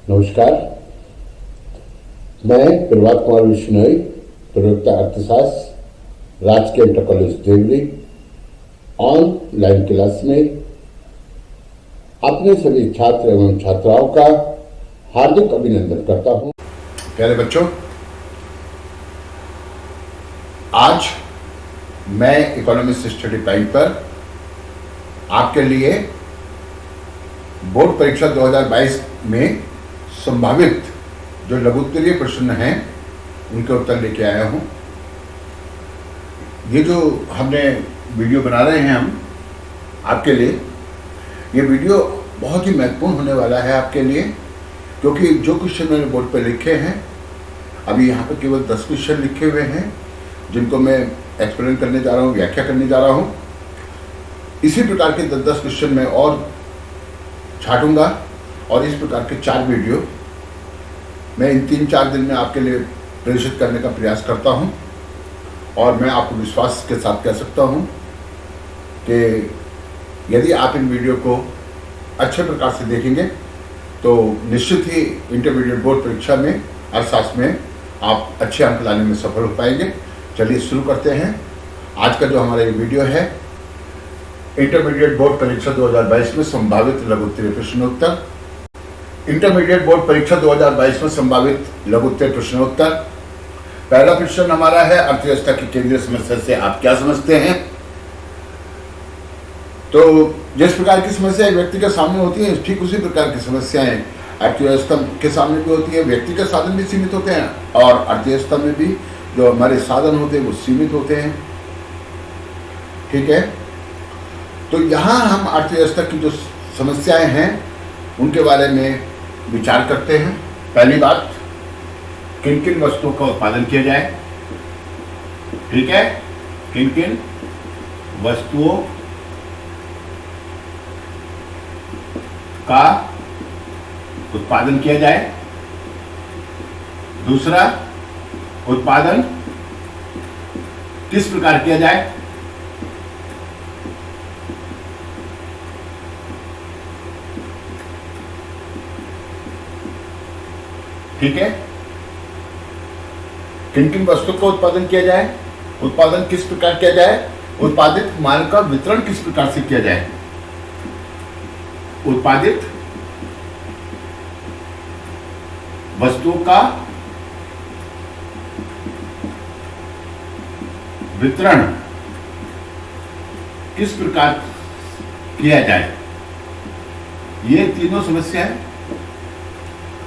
नमस्कार, मैं प्रभात कुमार विश्नोई, प्रवक्ता अर्थशास्त्र, राजकीय inter college Deoli online class में अपने सभी छात्र एवं छात्राओं का हार्दिक अभिनंदन करता हूं। प्यारे बच्चों, आज मैं इकोनॉमिक्स स्टडी टाइम पर आपके लिए बोर्ड परीक्षा 2022 में संभावित जो लघुत्तरीय प्रश्न हैं उनके उत्तर लेके आया हूं। ये जो हमने वीडियो बना रहे हैं हम आपके लिए, ये वीडियो बहुत ही महत्वपूर्ण होने वाला है आपके लिए, क्योंकि जो क्वेश्चन मैंने बोर्ड पर लिखे हैं, अभी यहाँ पर केवल 10 क्वेश्चन लिखे हुए हैं जिनको मैं एक्सप्लेन करने जा रहा हूँ, व्याख्या करने जा रहा हूँ। इसी प्रकार के 10 क्वेश्चन मैं और छाटूंगा और इस प्रकार के 4 वीडियो मैं इन 3-4 दिन में आपके लिए प्रेषित करने का प्रयास करता हूं। और मैं आपको विश्वास के साथ कह सकता हूं कि यदि आप इन वीडियो को अच्छे प्रकार से देखेंगे तो निश्चित ही इंटरमीडिएट बोर्ड परीक्षा में अर्थशास्त्र में आप अच्छे अंक लाने में सफल हो पाएंगे। चलिए शुरू करते हैं। आज का जो हमारा ये वीडियो है, इंटरमीडिएट बोर्ड परीक्षा 2022 में संभावित लघुत्तरीय प्रश्नोत्तर। इंटरमीडिएट बोर्ड परीक्षा 2022 में संभावित लघुत्तरीय प्रश्नोत्तर। पहला प्रश्न हमारा है, अर्थव्यवस्था की केंद्रीय समस्या से आप क्या समझते हैं। तो जिस प्रकार की समस्याएं व्यक्ति के सामने होती हैं, ठीक उसी प्रकार की समस्याएं अर्थव्यवस्था के सामने भी होती है। व्यक्ति के साधन भी सीमित होते हैं और अर्थव्यवस्था में भी जो हमारे साधन होते हैं वो सीमित होते हैं। ठीक है, तो यहाँ हम अर्थव्यवस्था की जो समस्याएं हैं उनके बारे में विचार करते हैं। पहली बात, किन किन वस्तुओं का उत्पादन किया जाए। ठीक है, किन किन वस्तुओं का उत्पादन किया जाए। दूसरा, उत्पादन किस प्रकार किया जाए। ठीक है, किन किन वस्तुओं का उत्पादन किया जाए, उत्पादन किस प्रकार किया जाए, उत्पादित माल का वितरण किस प्रकार से किया जाए। उत्पादित वस्तुओं का वितरण किस प्रकार किया जाए। ये तीनों समस्याएं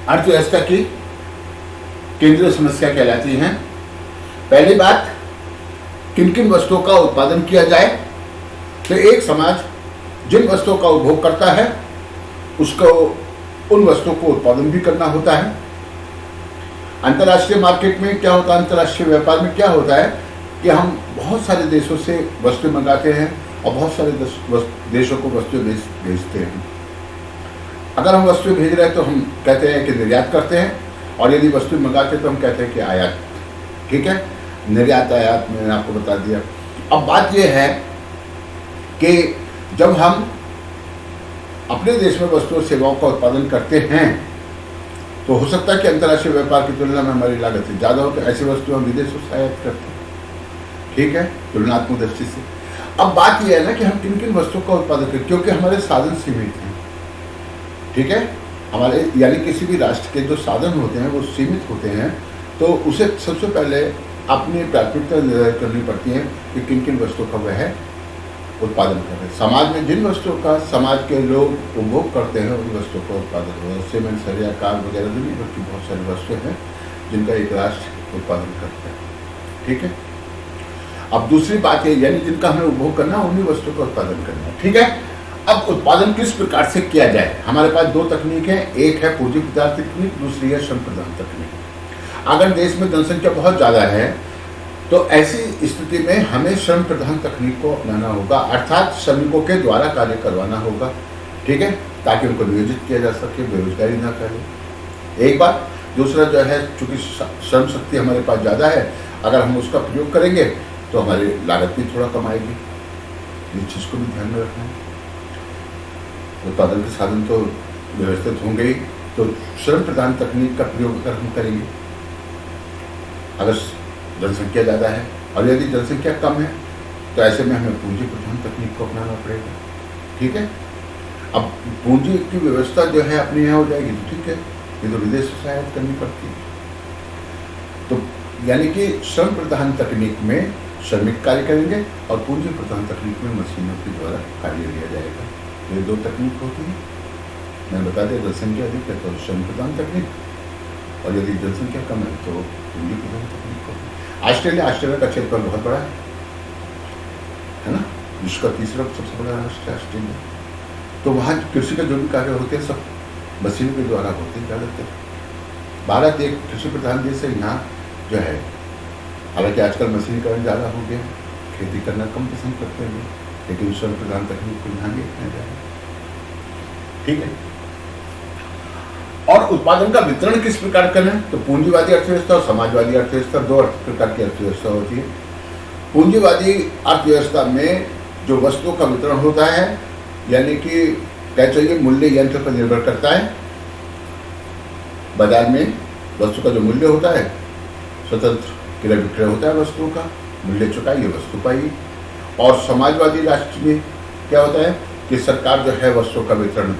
अर्थव्यवस्था की केंद्रीय समस्या कहलाती हैं। पहली बात, किन किन वस्तुओं का उत्पादन किया जाए। तो एक समाज जिन वस्तुओं का उपभोग करता है उसको उन वस्तुओं को उत्पादन भी करना होता है। अंतर्राष्ट्रीय मार्केट में क्या होता है, अंतर्राष्ट्रीय व्यापार में क्या होता है कि हम बहुत सारे देशों से वस्तुएं मंगाते हैं और बहुत सारे देशों को वस्तुएं भेजते हैं। अगर हम वस्तुएं भेज रहे हैं तो हम कहते हैं कि निर्यात करते हैं, और यदि वस्तुएं मंगाते हैं तो हम कहते हैं कि आयात। ठीक है, निर्यात आयात मैंने आपको बता दिया। अब बात यह है कि जब हम अपने देश में वस्तु और सेवाओं का उत्पादन करते हैं तो हो सकता है कि अंतर्राष्ट्रीय व्यापार की तुलना में हमारी लागत ज़्यादा हो, तो ऐसी वस्तु हम विदेशों से आयात करते हैं। ठीक है, तुलनात्मक दृष्टि से। अब बात यह है ना कि हम किन किन वस्तुओं का उत्पादन करें, क्योंकि हमारे साधन सीमित हैं। ठीक है, हमारे यानी किसी भी राष्ट्र के जो साधन होते हैं वो सीमित होते हैं, तो उसे सबसे पहले अपनी प्राथमिकता निर्धारित करनी पड़ती है कि किन किन वस्तुओं का वह उत्पादन कर रहे हैं। समाज में जिन वस्तुओं का समाज के लोग उपभोग करते हैं उन वस्तुओं का उत्पादन हो। सीमेंट, सरिया, कार वगैरह दुनिया भर की बहुत सारी वस्तुएं हैं जिनका एक राष्ट्र उत्पादन करता है। ठीक है, अब दूसरी बात है, यानी जिनका हमें उपभोग करना है उन्हीं वस्तुओं का उत्पादन करना है। ठीक है, अब उत्पादन किस प्रकार से किया जाए। हमारे पास 2 तकनीक है, एक है पूंजी पदार्थ तकनीक, दूसरी है श्रम प्रधान तकनीक। अगर देश में जनसंख्या बहुत ज़्यादा है तो ऐसी स्थिति में हमें श्रम प्रधान तकनीक को अपनाना होगा, अर्थात श्रमिकों के द्वारा कार्य करवाना होगा। ठीक है, ताकि उनको नियोजित किया जा सके, बेरोजगारी ना फैले। एक बात। दूसरा जो है, चूंकि श्रम शक्ति हमारे पास ज़्यादा है, अगर हम उसका प्रयोग करेंगे तो हमारी लागत भी थोड़ा कम आएगी। इस चीज़ को भी ध्यान में रखना है। उत्पादन के साधन तो व्यवस्थित होंगे ही, तो श्रम प्रधान तकनीक का प्रयोग अगर हम करेंगे, अगर जनसंख्या ज़्यादा है और यदि जनसंख्या कम है तो ऐसे में हमें पूंजी प्रधान तकनीक को अपनाना पड़ेगा। ठीक है, अब पूंजी की व्यवस्था जो है अपने यहाँ हो जाएगी तो ठीक है, ये तो विदेश से सहायता करनी पड़ती है। तो यानी कि श्रम प्रधान तकनीक में श्रमिक कार्य करेंगे और पूंजी प्रधान तकनीक में मशीनों के द्वारा कार्य लिया जाएगा। ये दो तकनीक होती है। मैंने बता दिया, जनसंख्या अधिक है तो श्रम प्रधान तकनीक और यदि जनसंख्या कम है तो पूंजी प्रधान तकनीक होती है। ऑस्ट्रेलिया का क्षेत्रफल बहुत बड़ा है ना, विश्व का तीसरा सबसे बड़ा राष्ट्र है ऑस्ट्रेलिया। तो वहाँ कृषि के जो भी कार्य होते हैं सब मशीनों के द्वारा होते हैं ज़्यादातर। भारत एक कृषि प्रधान देश है। यहाँ जो है हालांकि आजकल मशीनीकरण ज़्यादा हो गया, खेती करना कम पसंद करते हैं, लेकिन श्रम प्रधान तकनीक को ध्यान रखना जाए। ठीक है, और उत्पादन का वितरण किस प्रकार करें, तो पूंजीवादी अर्थव्यवस्था और समाजवादी अर्थव्यवस्था, दो प्रकार की अर्थव्यवस्था होती है। पूंजीवादी अर्थव्यवस्था में जो वस्तुओं का वितरण होता है, यानी कि क्या चाहिए, मूल्य यंत्र पर निर्भर करता है। बाजार में वस्तु का जो मूल्य होता है, स्वतंत्र क्रय विक्रय होता है वस्तुओं का, मूल्य चुकाइए वस्तु पाइए। और समाजवादी राष्ट्र में क्या होता है कि सरकार जो है वस्तुओं का वितरण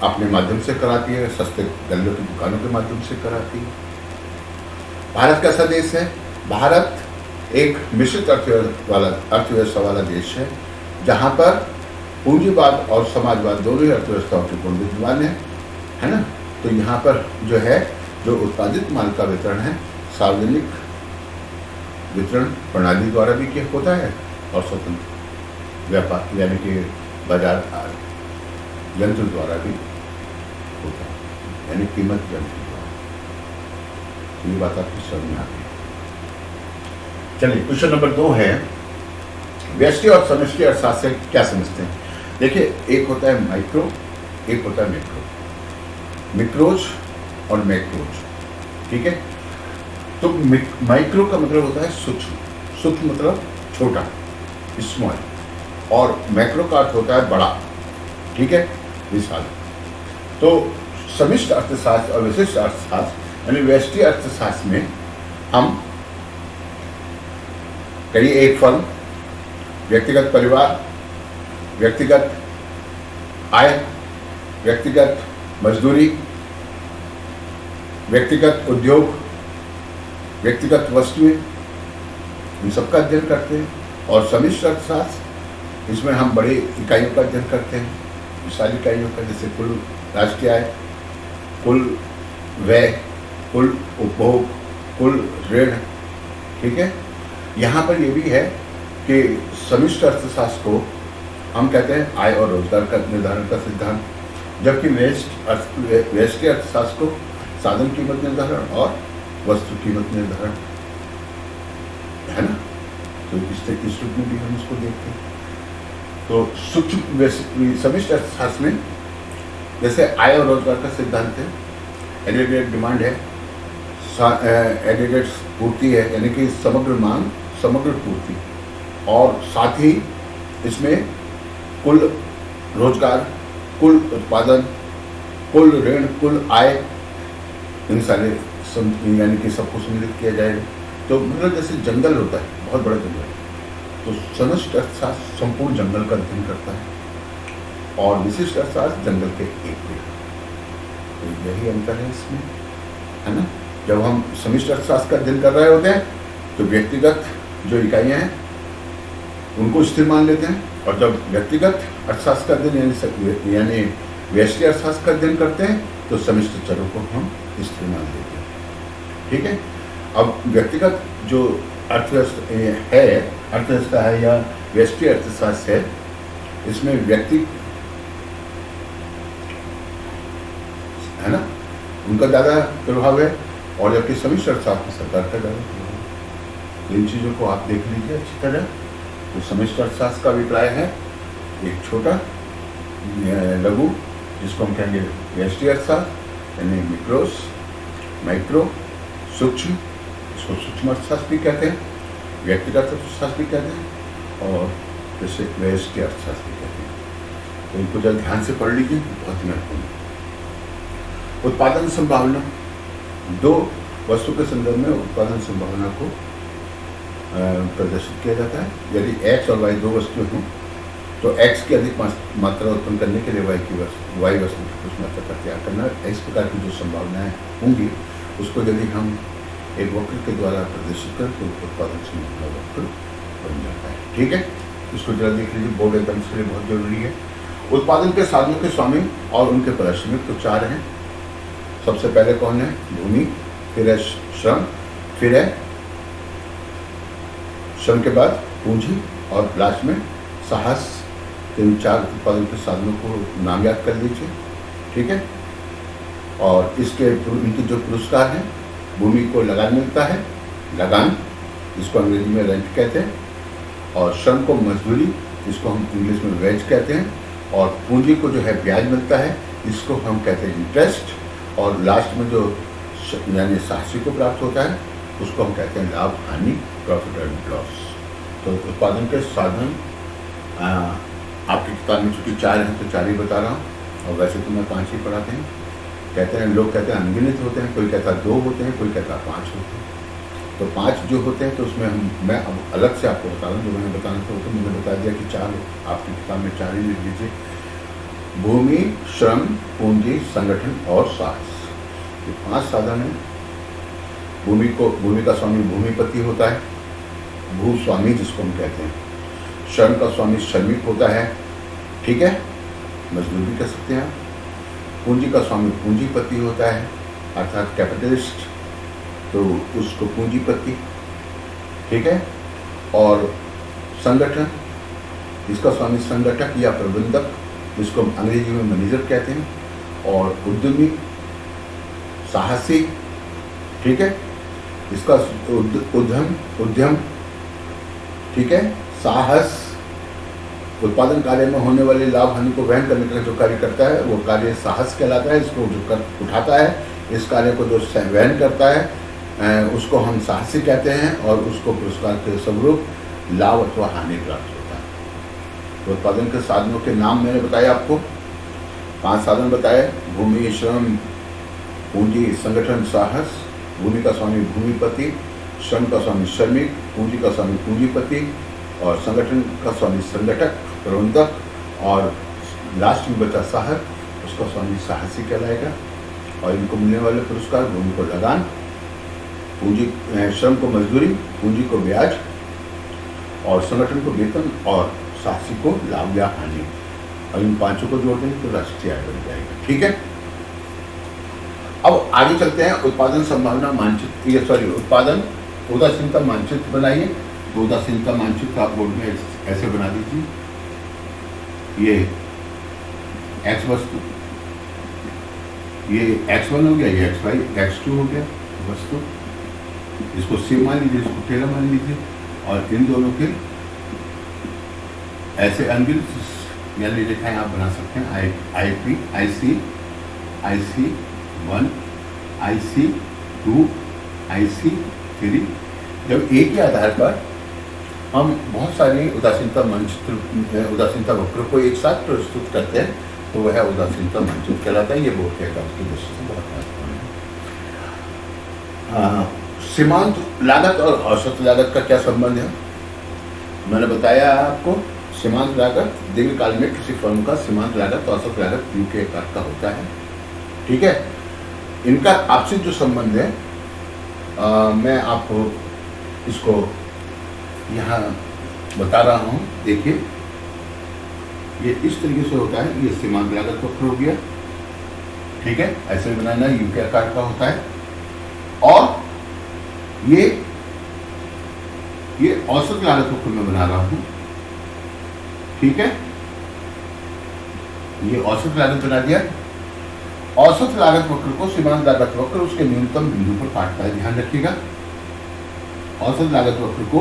अपने माध्यम से कराती है, सस्ते गल्लों की दुकानों के माध्यम से कराती है। भारत कैसा देश है, भारत एक मिश्रित अर्थव्यवस्था वाला देश है, जहाँ पर पूंजीवाद और समाजवाद दोनों ही अर्थव्यवस्थाओं के गुण विद्यमान है ना। तो यहाँ पर जो है जो उत्पादित माल का वितरण है सार्वजनिक वितरण प्रणाली द्वारा भी किया होता है और स्वतंत्र व्यापार यानी कि बाजार यंत्र द्वारा भी होता है, यानी कीमत यंत्र द्वारा। तो ये बात आपकी समझ में आती है। चलिए, क्वेश्चन नंबर 2 है, व्यष्टि और समष्टि अर्थशास्त्र से क्या समझते हैं। देखिए, एक होता है माइक्रो, एक होता है मैक्रो, मिक्रोज और मैक्रोज। ठीक है, तो माइक्रो का मतलब होता है सूक्ष्म, सूक्ष्म मतलब छोटा, स्मॉल, और मैक्रो का अर्थ होता है बड़ा। ठीक है, विशाल। तो समष्टि अर्थशास्त्र और विशिष्ट अर्थशास्त्र यानी व्यष्टि अर्थशास्त्र में हम करिए एक फर्म, व्यक्तिगत परिवार, व्यक्तिगत आय, व्यक्तिगत मजदूरी, व्यक्तिगत उद्योग, व्यक्तिगत वस्तुएं, इन सबका अध्ययन करते हैं। और समष्टि अर्थशास्त्र, इसमें हम बड़े इकाइयों का अध्ययन करते हैं, विशाल इकाइयों का, जैसे कुल राष्ट्रीय आय, कुल व्यय, कुल उपभोग, कुल ऋण। ठीक है, यहाँ पर ये भी है कि समष्टि अर्थशास्त्र को हम कहते हैं आय और रोजगार का निर्धारण का सिद्धांत, जबकि व्यष्टि अर्थशास्त्र को साधन कीमत निर्धारण और वस्तु कीमत निर्धारण, है ना। तो इस रूप में भी हम इसको देखते हैं। तो सूक्ष्म समष्टि अर्थशास्त्र में जैसे आय और रोजगार का सिद्धांत है, एग्रीगेट डिमांड है, एग्रीगेट पूर्ति है, यानी कि समग्र मांग समग्र पूर्ति, और साथ ही इसमें कुल रोजगार, कुल उत्पादन, कुल ऋण, कुल आय, इन सारे यानी कि सबको सम्मिलित किया जाएगा। तो मतलब जैसे जंगल होता है, बहुत बड़ा जंगल, तो समष्टि अर्थशास्त्र संपूर्ण जंगल का अध्ययन करता है और विशिष्ट अर्थशास्त्र जंगल के एक पेड़। तो यही अंतर है इसमें, है ना। जब हम समष्टि अर्थशास्त्र का अध्ययन कर रहे होते हैं तो व्यक्तिगत जो इकाइयाँ हैं उनको स्थिर मान लेते हैं, और जब व्यक्तिगत अर्थशास्त्र का अध्ययन यानी व्यष्टि अर्थशास्त्र का अध्ययन करते हैं तो समष्टि चरों को हम स्थिर मान लेते हैं। ठीक है, अब व्यक्तिगत जो अर्थव्यवस्था है या व्यष्टि अर्थशास्त्र है, इसमें व्यक्ति है ना, उनका ज़्यादा प्रभाव है, और जबकि समष्टि अर्थशास्त्र में सरकार का ज़्यादा प्रभाव है। इन चीज़ों को आप देख लीजिए अच्छी तरह। तो समष्टि अर्थशास्त्र का अभिप्राय है एक छोटा लघु, जिसको हम कहेंगे व्यष्टि अर्थशास्त्र, यानी मिक्रोस, माइक्रो, सूक्ष्म, इसको सूक्ष्म अर्थशास्त्र भी कहते हैं, व्यक्तिगत अर्थशास्त्र भी कहते हैं, और जैसे व्यष्टि अर्थशास्त्र भी कहते हैं। तो इनको जरा ध्यान से पढ़ लीजिए, बहुत महत्वपूर्ण है। उत्पादन संभावना, दो वस्तु के संदर्भ में उत्पादन संभावना को प्रदर्शित किया जाता है। यदि x और y दो वस्तुएं हों तो x की अधिक मात्रा उत्पन्न करने के लिए y वस्तु की कुछ मात्रा का त्याग करना, इस प्रकार की जो संभावनाएं होंगी उसको यदि हम एक वक्र के द्वारा प्रदर्शित करें तो उत्पादन संभावना वक्र बन जाता है। ठीक है, इसको जरा देख लीजिए, बोर्ड एकदम के लिए बहुत जरूरी है। उत्पादन के साधनों के स्वामी और उनके पारिश्रमिक तो चार हैं। सबसे पहले कौन है? भूमि, फिर है श्रम, फिर है श्रम के बाद पूंजी और लास्ट में साहस। इन चार उत्पादन के साधनों को नाम याद कर लीजिए। ठीक है, और इसके इनके जो पुरस्कार हैं, भूमि को लगान मिलता है, लगान इसको अंग्रेजी में रेंट कहते हैं, और श्रम को मजदूरी, इसको हम इंग्लिश में वेज कहते हैं, और पूंजी को जो है ब्याज मिलता है, इसको हम कहते हैं इंटरेस्ट, और लास्ट में जो यानी साहसी को प्राप्त होता है उसको हम कहते हैं लाभ हानि, प्रॉफिट एंड लॉस। तो उत्पादन के साधन आपकी किताब में चूँकि चार हैं तो चार ही बता रहा हूँ, और वैसे तो मैं 5 ही पढ़ाते हैं। कहते हैं, लोग कहते हैं अनगिनत होते हैं, कोई कहता है 2 होते हैं, कोई कहता है 5 होते हैं। तो 5 जो होते हैं तो उसमें मैं अब अलग से आपको बता रहा हूँ, जो मैंने बताना था तो मैंने बता दिया कि 4 आपकी किताब में 4 ही लिख लीजिए। भूमि, श्रम, पूंजी, संगठन और साहस, ये 5 साधन हैं। भूमि का स्वामी भूमिपति होता है, भूस्वामी जिसको हम कहते हैं। श्रम का स्वामी श्रमिक होता है, ठीक है, मजदूर भी कह सकते हैं आप। पूंजी का स्वामी पूंजीपति होता है, अर्थात कैपिटलिस्ट, तो उसको पूंजीपति, ठीक है। और संगठन, इसका स्वामी संगठक या प्रबंधक, जिसको हम अंग्रेजी में मैनेजर कहते हैं। और उद्यमी, साहसी, ठीक है, इसका उद्यम, ठीक है। साहस, उत्पादन कार्य में होने वाले लाभ हानि को वहन करने का जो कार्य करता है वो कार्य साहस कहलाता है। इसको जो कर उठाता है, इस कार्य को जो वहन करता है उसको हम साहसी कहते हैं, और उसको पुरस्कार के स्वरूप लाभ अथवा हानि प्राप्त होता है। तो उत्पादन के साधनों के नाम मैंने बताया आपको, 5 साधन बताए, भूमि, श्रम, पूंजी, संगठन, साहस। भूमि का स्वामी भूमिपति, श्रम का स्वामी श्रमिक, पूंजी का स्वामी पूंजीपति, और संगठन का स्वामी संगठक, प्रबंधक, और लास्ट में बचा साहस, उसका स्वामी साहसी कहलाएगा। और इनको मिलने वाले पुरस्कार, भूमि को लगान, पूंजी श्रम को मजदूरी, पूंजी को ब्याज, और संगठन को वेतन, और साहसी को लाभ या हानि। और इन 5 को जोड़ देंगे तो राष्ट्रीय आय बन जाएगा। ठीक है, अब आगे चलते हैं। उत्पादन संभावना मानचित्र, उत्पादन उदासीनता मानचित्र बनाइए। तो उदासीनता मानचित्र आप बोर्ड में ऐसे बना दीजिए। ये x वस्तु, ये x1 हो गया, ये xy, x2 हो गया वस्तु, इसको C मान लीजिए, इसको टेलर मान लीजिए, और इन दोनों के ऐसे अनगिनत यानी रेखाएं आप बना सकते हैं। IP, IC1, IC2, IC3। जब एक ही आधार पर हम बहुत सारी उदासीनता मानचित्र, उदासीनता वक्र को एक साथ प्रस्तुत करते हैं तो वह उदासीनता मानचित्र कहलाता है। ये बोर्ड के एग्जाम की दृष्टि से बहुत महत्वपूर्ण है। सीमांत लागत और औसत लागत का क्या संबंध है? मैंने बताया आपको, सीमांत लागत दीर्घकाल में किसी फर्म का सीमांत लागत, औसत लागत Q के आकार का होता है। ठीक है, इनका आपसी जो संबंध है मैं आपको इसको यहाँ बता रहा हूँ। देखिए, ये इस तरीके से होता है। ये सीमांत लागत वक्र हो गया, ठीक है, ऐसे बनाना, यू के आकार का होता है। और ये औसत लागत वक्र मैं बना रहा हूँ, ठीक है, ये औसत लागत बना दिया। औसत लागत वक्र को सीमांत लागत वक्र उसके न्यूनतम बिंदु पर काटता है, ध्यान रखिएगा। औसत लागत वक्र को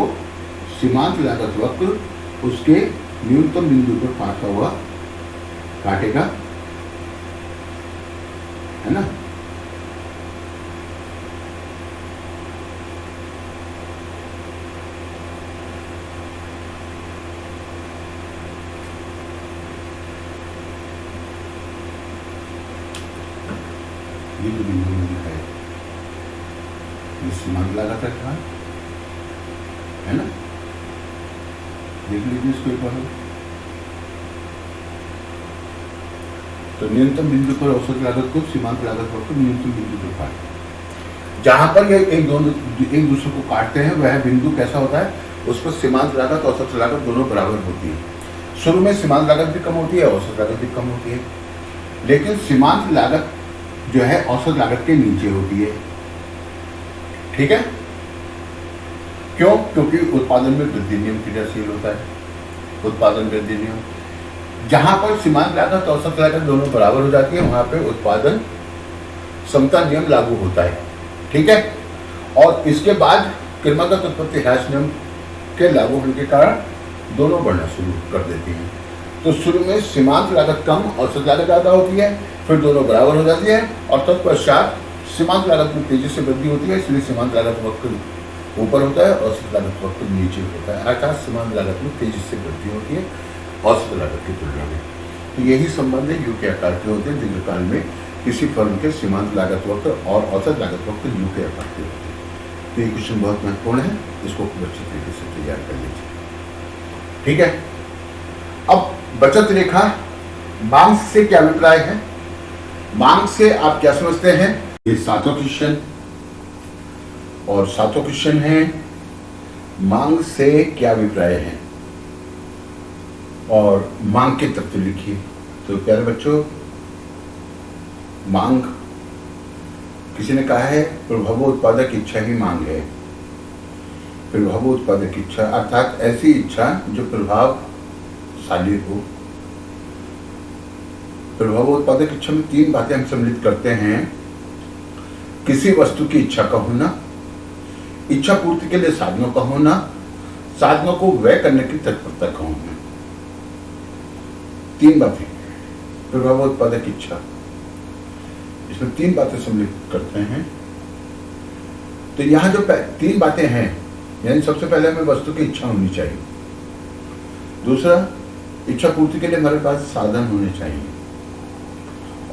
सीमांत लागत वक्र उसके न्यूनतम बिंदु पर काटता हुआ काटेगा, है ना। ये जो बिंदु में दिखाया ये सीमांत लागत है ना, देख लीजिए इसको एक बार। तो न्यूनतम बिंदु पर औसत लागत को सीमांत लागत वक्र न्यूनतम बिंदु पर काटते हैं। जहां पर ये एक दूसरे को काटते हैं वह बिंदु कैसा होता है, उस पर सीमांत लागत औसत लागत दोनों बराबर होती है। शुरू में सीमांत लागत भी कम होती है, औसत लागत भी कम होती है, लेकिन सीमांत लागत जो है औसत लागत के नीचे होती है। ठीक है, क्यों? क्योंकि उत्पादन में वृद्धि नियम क्रियाशील होता है। उत्पादन वृद्धि नियम, जहां पर सीमांत लागत औसत लागत दोनों बराबर हो जाती है वहां पे उत्पादन समता नियम लागू होता है। ठीक है, और इसके बाद क्रमागत उत्पत्ति ह्रास नियम के लागू होने के कारण दोनों बढ़ना शुरू कर देती हैं। तो शुरू में सीमांत लागत कम, औसत लागत ज्यादा होती है, फिर दोनों बराबर हो जाती है, और तत्पश्चात सीमांत लागत में तेजी से वृद्धि होती है, इसलिए सीमांत लागत वक्र ऊपर होता है, औसत लागत वक्र नीचे होता है। अर्थात सीमांत लागत में तेजी से वृद्धि होती है औसत लागत की तुलना में। तो यही संबंध है यू के आकार के होते हैं। दीर्घकाल में किसी फर्म के सीमांत लागत वक्र और औसत लागत वक्र यू के आकार के होते हैं। तो ये क्वेश्चन बहुत महत्वपूर्ण है, इसको खूब अच्छी तरीके से तैयार कर लीजिए। ठीक है, अब बचत रेखा मांग से क्या अभिप्राय है? मांग से आप क्या समझते हैं? ये सातों क्वेश्चन और सातों क्वेश्चन है मांग से क्या अभिप्राय है, और मांग के तत्व लिखिए। तो प्यारे बच्चों, मांग, किसी ने कहा है प्रभाव उत्पादक इच्छा ही मांग है। प्रभाव उत्पादक इच्छा अर्थात ऐसी इच्छा जो प्रभावशाली हो। प्रभाव उत्पादक इच्छा में तीन बातें हम सम्मिलित करते हैं। किसी वस्तु की इच्छा का होना, इच्छा पूर्ति के लिए साधनों का होना, साधनों को व्यय करने की तत्परता का होना। तीन बातें प्रभाव उत्पादक इच्छा, इसमें तीन बातें सम्मिलित करते हैं। तो यहां जो तीन बातें हैं, यानी सबसे पहले हमें वस्तु की इच्छा होनी चाहिए, दूसरा इच्छा पूर्ति के लिए हमारे पास साधन होने चाहिए,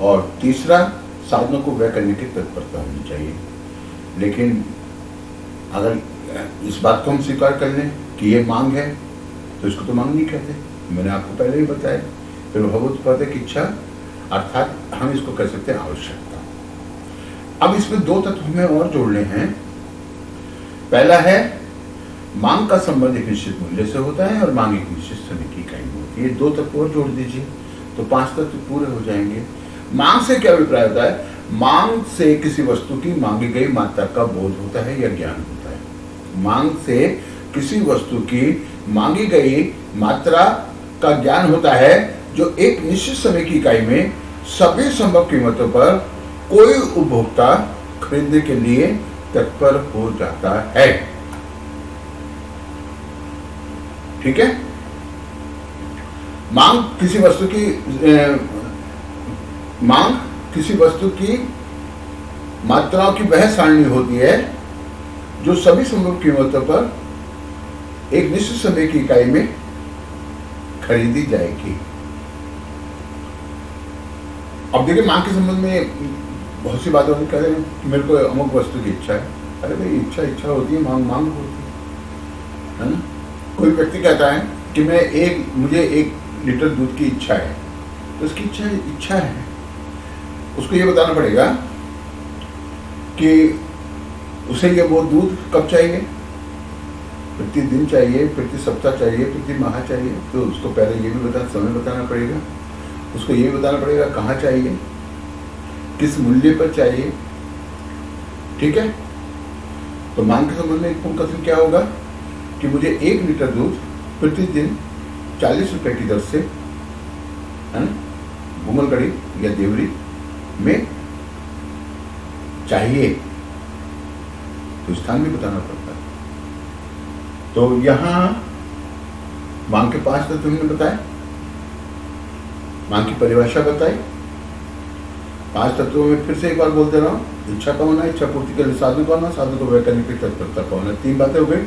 और तीसरा साधनों को व्यय करने की तत्परता होनी चाहिए। लेकिन अगर इस बात को हम स्वीकार कर लें कि ये मांग है, तो इसको तो मांग नहीं कहते। मैंने आपको पहले ही बताया, प्रभाव उत्पादक इच्छा अर्थात हम इसको कह सकते हैं आवश्यकता। अब इसमें दो तत्व हमें और जोड़ने हैं। पहला है मांग का संबंध एक निश्चित मूल्य से होता है, और मांग एक निश्चित समय की इकाई में होती है। दो तत्व और जोड़ दीजिए तो पांच तत्व पूरे हो जाएंगे। मांग से क्या अभिप्राय होता है? मांग से किसी वस्तु की मांगी गई मात्रा का बोध होता है या ज्ञान होता है। मांग से किसी वस्तु की मांगी गई मात्रा का ज्ञान होता है, जो एक निश्चित समय की इकाई में सभी संभव कीमतों पर कोई उपभोक्ता खरीदने के लिए तत्पर हो जाता है। ठीक है, मांग किसी वस्तु की मात्राओं की वह सारणी होती है जो सभी संभव कीमतों पर एक निश्चित समय की इकाई में खरीदी जाएगी। अब देखिए, मांग के संबंध में बहुत सी बातें होती है कि मेरे को अमुक वस्तु की इच्छा है। अरे भाई, इच्छा होती है, मांग होती है ना। कोई व्यक्ति कहता है कि मुझे 1 लीटर दूध की इच्छा है, तो उसकी इच्छा है। उसको ये बताना पड़ेगा कि उसे वो दूध कब चाहिए, प्रति दिन चाहिए, प्रति सप्ताह चाहिए, प्रति माह चाहिए। तो उसको पहले ये भी समय बताना पड़ेगा। उसको ये बताना पड़ेगा कहाँ चाहिए, किस मूल्य पर चाहिए। ठीक है, तो मांग के संबंध में एक पूर्ण कथन क्या होगा कि मुझे 1 लीटर दूध प्रतिदिन 40 रुपए की दर से, है ना, घूमलगढ़ी या देवरी में चाहिए। तो स्थान भी बताना पड़ता है। तो यहां मांग के 5 तत्व हमने बताए, मांग की परिभाषा बताई। 5 तत्वों में फिर से एक बार बोलते रहा हूं, इच्छा का होना, इच्छा पूर्ति के लिए साधन का होना, साधन को व्यय करने की तत्परता का होना। 3 बातें हो गई,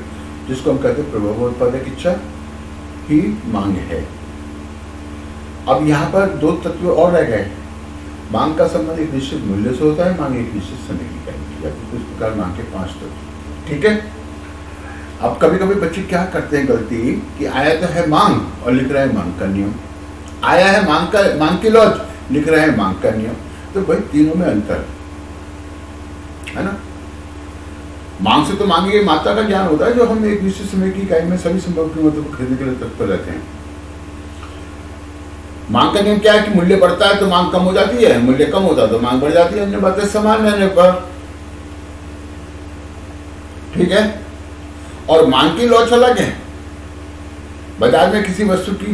जिसको हम कहते हैं प्रभाव उत्पादक इच्छा ही मांग है। अब यहां पर 2 तत्व और रह गए। मांग का संबंध एक निश्चित मूल्य से होता है, मांग एक निश्चित समय की इकाई है। इस प्रकार मांग के 5 तत्व। ठीक है। अब कभी कभी बच्चे क्या करते हैं गलती कि आया तो है मांग और लिख रहे हैं मांग का नियम, आया है मांग की लॉज, लिख रहे हैं मांग का नियम। तो भाई तीनों में अंतर है ना। मांग से तो मांगी गई मात्रा का ज्ञान होता है जो हम एक निश्चित समय की इकाई में सभी संभव कीमतों को खरीदने के लिए तत्पर रहते हैं। मांग का नियम क्या है कि मूल्य बढ़ता है तो मांग कम हो जाती है, मूल्य कम होता है तो मांग बढ़ जाती है, अन्य बातें समान रहने पर। ठीक है। और मांग की लॉज अलग है। बाजार में किसी वस्तु की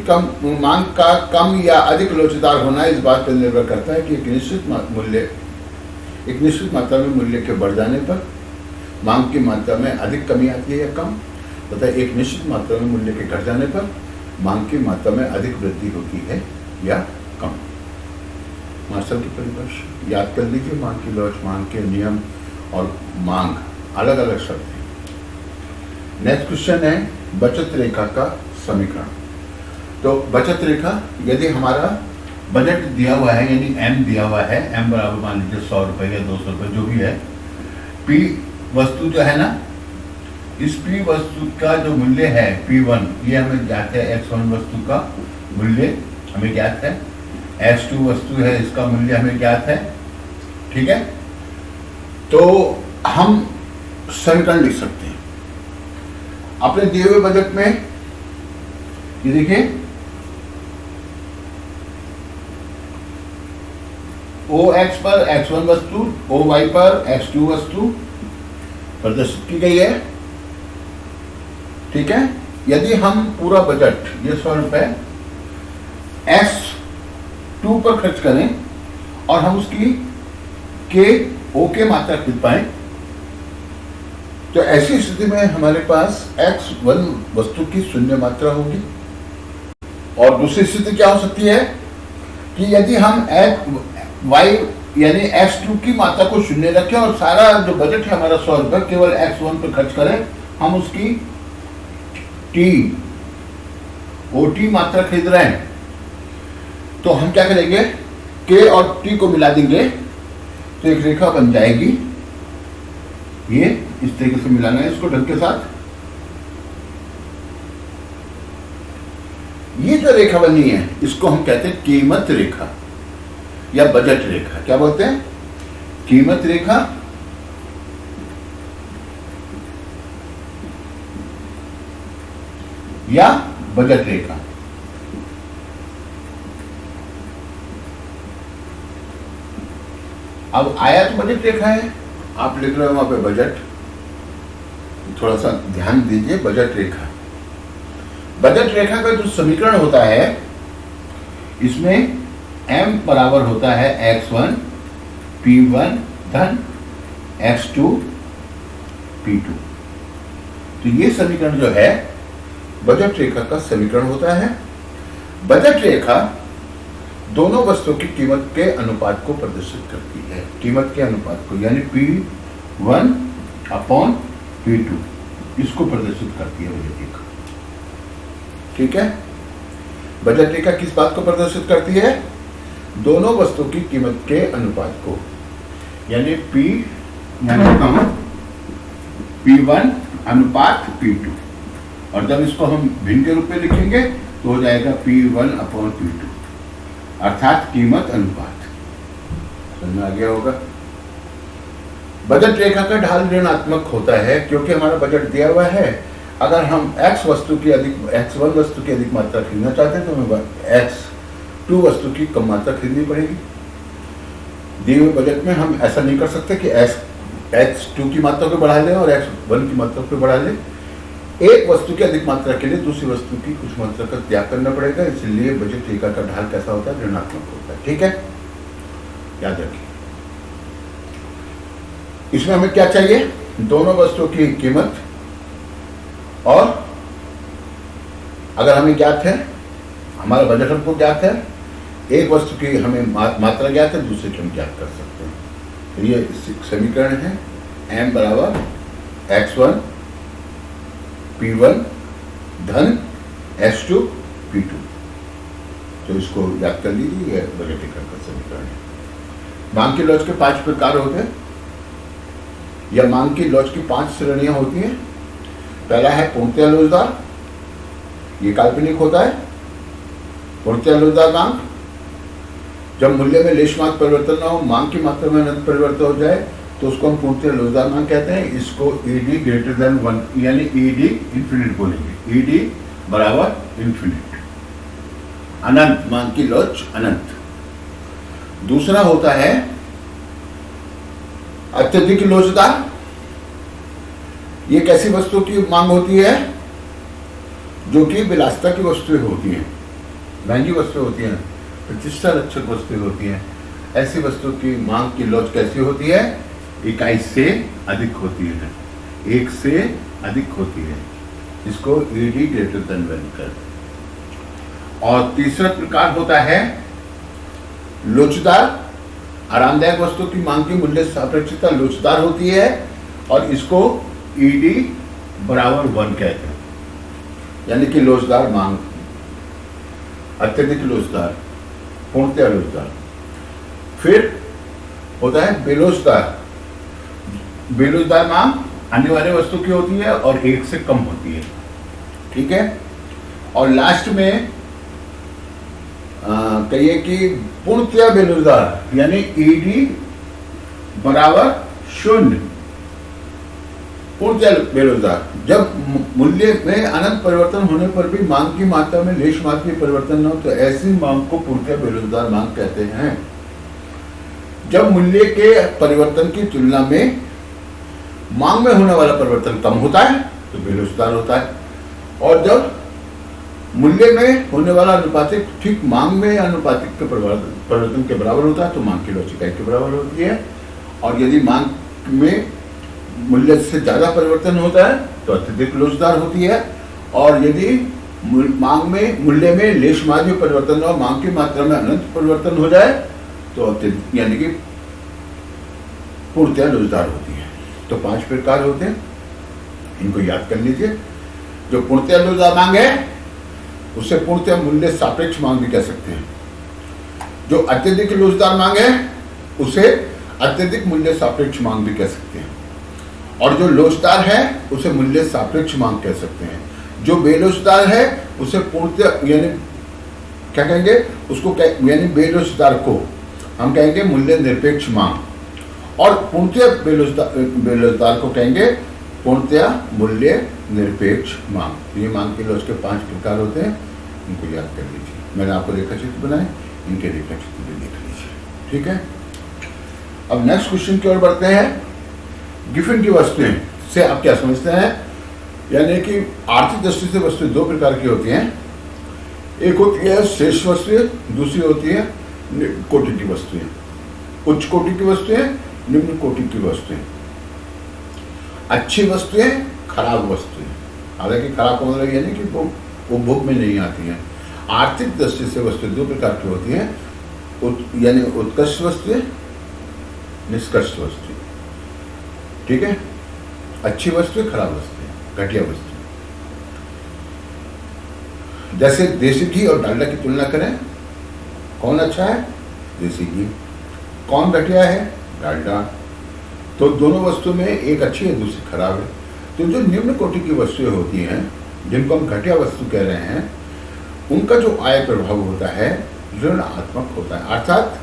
मांग का कम या अधिक लोचदार होना इस बात पर निर्भर करता है कि एक निश्चित मात्रा में मूल्य के बढ़ जाने पर मांग की मात्रा में अधिक कमी आती है या कम, तथा एक निश्चित मात्रा में मूल्य के घट जाने पर मांग की मात्रा में अधिक वृद्धि होती है या कम। मार्शल की परिभाषा याद कर लीजिए। मांग की लॉज, मांग के नियम और मांग अलग अलग शब्द हैं। नेक्स्ट क्वेश्चन है बचत रेखा का समीकरण। तो बचत रेखा, यदि हमारा बजट दिया हुआ है यानी एम दिया हुआ है, एम बराबर मान लीजिए 100 रुपए या 200 रुपए जो भी है, पी वस्तु जो है ना, इस पी वस्तु का जो मूल्य है P1 ये हमें ज्ञात है, X1 वस्तु का मूल्य हमें ज्ञात है, X2 वस्तु है इसका मूल्य हमें ज्ञात है। ठीक है। तो हम समीकरण लिख सकते हैं अपने दिए हुए बजट में। ये देखिए OX पर X1 वस्तु, OY पर X2 वस्तु प्रदर्शित की गई है। ठीक है। यदि हम पूरा बजट ये 100 रुपए X2 पर खर्च करें और हम उसकी O के मात्रा खरीद पाए, तो ऐसी स्थिति में हमारे पास X1 वस्तु की शून्य मात्रा होगी। और दूसरी स्थिति क्या हो सकती है कि यदि हम Y यानी X2 की मात्रा को शून्य रखें और सारा जो बजट है हमारा 100 रुपए केवल X1 पर खर्च करें, हम उसकी OT मात्रा खरीद रहे हैं, तो हम क्या करेंगे, K और T को मिला देंगे तो एक रेखा बन जाएगी। ये इस तरीके से मिलाना है इसको ढंग के साथ। ये जो रेखा बनी है इसको हम कहते हैं कीमत रेखा या बजट रेखा। क्या बोलते हैं? कीमत रेखा या बजट रेखा। अब आया तो बजट रेखा है, आप लिख रहे हो वहां पे बजट, थोड़ा सा ध्यान दीजिए। बजट रेखा, बजट रेखा का जो समीकरण होता है इसमें m बराबर होता है X1 P1 धन X2 P2। तो ये समीकरण जो है बजट रेखा का समीकरण होता है। बजट रेखा दोनों वस्तुओं की कीमत के अनुपात को प्रदर्शित करती है, कीमत के अनुपात को, यानी P1 अपॉन P2 इसको प्रदर्शित करती है बजट रेखा। ठीक है। बजट रेखा किस बात को प्रदर्शित करती है? दोनों वस्तुओं की कीमत के अनुपात को, यानी P1 अनुपात P2। और जब इसको हम भिन्न के रूप में लिखेंगे तो हो जाएगा P1 अपॉन P2, अर्थात कीमत अनुपात। समझ में आ गया होगा। बजट रेखा का ढाल ऋणात्मक होता है क्योंकि हमारा बजट दिया हुआ है। अगर हम X1 वस्तु की अधिक मात्रा खरीदना चाहते हैं तो हमें X2 वस्तु की कम मात्रा खरीदनी पड़ेगी। दिए हुए बजट में हम ऐसा नहीं कर सकते कि X2 की मात्रा को बढ़ा लें और X1 की मात्रा को बढ़ा लें। एक वस्तु की अधिक मात्रा के लिए दूसरी वस्तु की कुछ मात्रा का त्याग करना पड़ेगा, इसलिए बजट रेखा का ढाल कैसा होता है? ऋणात्मक होता है। ठीक है, याद रखिए। इसमें हमें क्या चाहिए? दोनों वस्तुओं की कीमत, और अगर हमें ज्ञात है, हमारा बजट हमको ज्ञात है, एक वस्तु की हमें मात्रा ज्ञात है, दूसरे की हम ज्ञात कर सकते हैं। तो ये समीकरण है m बराबर X1 P1 धन S2 P2। तो इसको याद कर लीजिए, यह बजट रेखा का समीकरण है। मांग की लॉज के 5 प्रकार होते हैं, या मांग की लॉज की 5 श्रेणियां होती हैं। पहला है पूर्णतया लोचदार, ये काल्पनिक होता है। पूर्णतया लोचदार मांग, जब मूल्य में लेश मात्र परिवर्तन ना हो, मांग की मात्रा में अनंत परिवर्तन हो जाए तो उसको हम पूर्णतया लोचदार मांग कहते हैं। इसको ईडी ग्रेटर देन 1 यानी ईडी इंफिनिट बोलेंगे, ईडी बराबर इंफिनिट, अनंत, मांग की लॉज अनंत। दूसरा होता है अत्यधिक लोचदार। ये कैसी वस्तु की मांग होती है? जो कि विलासिता की वस्तुएं होती हैं, महंगी वस्तुएं होती हैं, प्रतिष्ठा रक्षक वस्तुएं होती हैं। ऐसी वस्तु की मांग की लॉज कैसी होती है? इकाई से अधिक होती है, एक से अधिक होती है। इसको ईडी ग्रेटर देन 1 कर। और तीसरा प्रकार होता है लोचदार। आरामदायक वस्तु की मांग की मूल्य सापेक्षता लोचदार होती है और इसको ईडी बराबर 1 कहते हैं, यानी कि लोचदार मांग, अत्यधिक लोचदार, पूर्णतया लोचदार। फिर होता है बेलोचदार। बेलोचदार मांग आने वाले वस्तु की होती है और एक से कम होती है, ठीक है। और लास्ट में कहिए कि पूर्णतया बेलोचदार, यानी ईडी बराबर 0, पूर्णतया बेलोचदार। जब मूल्य में अनंत परिवर्तन होने पर भी मांग की मात्रा में लेश मात्र की परिवर्तन न हो तो ऐसी मांग को पूर्णतया बेलोचदार मांग कहते हैं। जब मूल्य के परिवर्तन की तुलना में मांग में होने वाला परिवर्तन कम होता है तो बेलोचदार होता है, और जब मूल्य में होने वाला अनुपातिक ठीक मांग में अनुपातिक के परिवर्तन के बराबर होता है तो मांग की लॉज इकाई के बराबर होती है। और यदि मांग में मूल्य से ज्यादा परिवर्तन होता है तो अत्यधिक लोचदार होती है, और यदि मांग में मूल्य में लेश मात्र परिवर्तन और मांग की मात्रा में अनंत परिवर्तन हो जाए तो अत्यधिक यानी कि पूर्णतया लोचदार होती है। तो 5 प्रकार होते हैं, इनको याद कर लीजिए। जो पूर्णतया लोचदार मांग है उसे पूर्णतया मूल्य सापेक्ष मांग भी कह सकते हैं। जो अत्यधिक लोचदार मांग है उसे अत्यधिक मूल्य सापेक्ष मांग भी कह सकते हैं, और जो लोचदार है उसे मूल्य सापेक्ष मांग कह सकते हैं। जो बेलोचदार है उसे पूर्णतया यानी क्या कहेंगे उसको, यानी बेलोचदार को हम कहेंगे मूल्य निरपेक्ष मांग, और पूर्णतया बेलोचदार को कहेंगे पूर्णतया मूल्य निरपेक्ष मांग। ये मांग के लॉज के 5 प्रकार होते हैं, इनको याद कर लीजिए। मैंने आपको रेखा चित्र बनाए, इनके रेखा चित्र भी देख लीजिए, ठीक है। अब नेक्स्ट क्वेश्चन की ओर बढ़ते हैं। गिफिन की वस्तुएं से आप क्या समझते हैं? यानी कि आर्थिक दृष्टि से वस्तुएं 2 प्रकार की होती हैं। एक होती है श्रेष्ठ वस्तुएं, दूसरी होती है कोटि की वस्तुएं। उच्च कोटि की वस्तुएं, निम्न कोटि की वस्तुएं। अच्छी वस्तुएं, खराब वस्तुएं। हालांकि खराब का मतलब यानी कि वो उपभोग में नहीं आती हैं। आर्थिक दृष्टि से वस्तुएं 2 प्रकार की होती हैं, यानी उत्कृष्ट वस्तुएं, निष्कृष्ट वस्तुएं, ठीक है। अच्छी वस्तुएं, खराब वस्तुएं, घटिया वस्तुएं। जैसे देसी घी और डालडा की तुलना करें, कौन अच्छा है? देसी घी। कौन घटिया है? डालडा। तो दोनों वस्तु में एक अच्छी है, दूसरी खराब है। तो जो निम्न कोटि की वस्तुएं होती हैं, जिनको हम घटिया वस्तु कह रहे हैं, उनका जो आय प्रभाव होता है ऋणात्मक होता है। अर्थात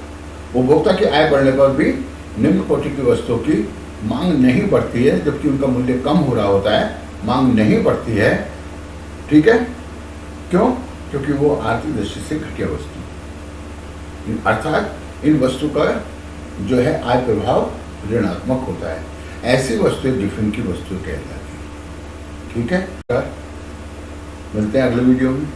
उपभोक्ता की आय बढ़ने पर भी निम्न कोटि की वस्तुओं की मांग नहीं बढ़ती है, जबकि उनका मूल्य कम हो रहा होता है, मांग नहीं बढ़ती है, ठीक है। क्यों? क्योंकि वो आर्थिक दृष्टि से घटिया वस्तु, अर्थात इन वस्तु का जो है आय प्रभाव ऋणात्मक होता है। ऐसी वस्तुएं गिफिन की वस्तु कहलाती है, ठीक है। मिलते हैं अगले वीडियो में।